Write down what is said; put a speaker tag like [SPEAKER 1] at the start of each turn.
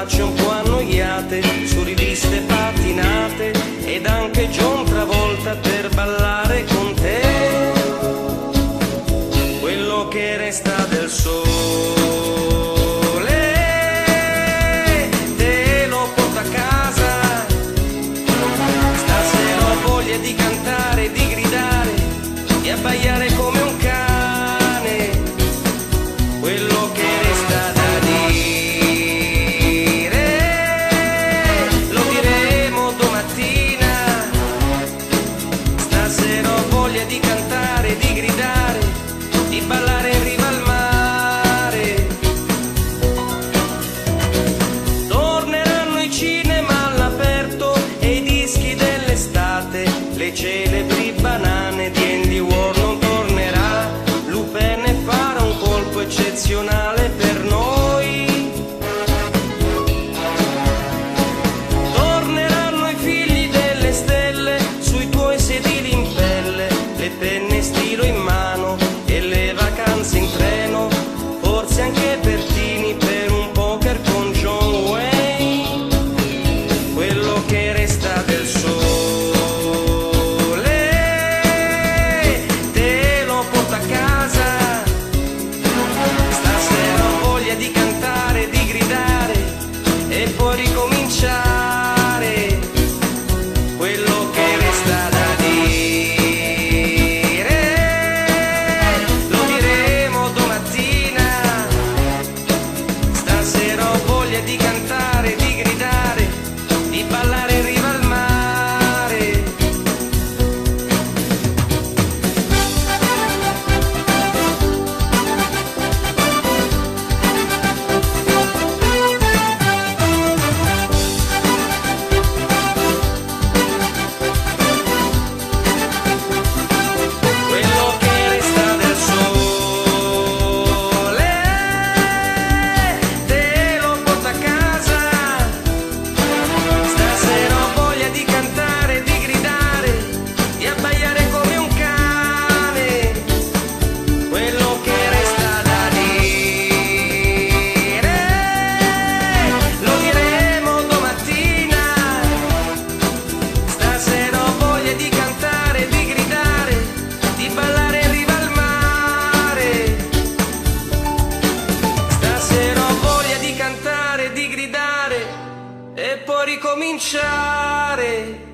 [SPEAKER 1] facce un po' annoiate su riviste patinate ed anche John Travolta per ballare con te. Quello che resta del sole te lo porto a casa. Stasera ho voglia di cantare, di gridare, di abbaiare come un cane. Quello che resta da dire lo diremo domattina. Stasera ho voglia di cantare, di gridare, di ballare in riva al mare. Torneranno i cinema all'aperto e i dischi dell'estate, le celebri banane di Andy Warhol non tornerà. Lupin farà un colpo eccezionale per noi. Torneranno i figli delle stelle sui tuoi sedili in pelle, le penne stilo in mano e le vacanze in treno, forse anche Pertini per un poker con John Wayne. Quello che resta del sole te lo porto a casa. Stasera ho voglia di cantare, di gridare e poi ricominciare. Quello che resta da dire lo diremo domattina. Stasera ho voglia di cantare, di gridare, di ballare in riva al mare. Quello che resta del sole te lo porto a casa. Stasera ho voglia di cantare, di gridare, di abbaiare come un cane. Quello che resta da dire lo diremo domattina. Stasera ho voglia di cantare, di gridare, di ballare in riva al mare. Stasera ho voglia di cantare, di gridare e poi ricominciare.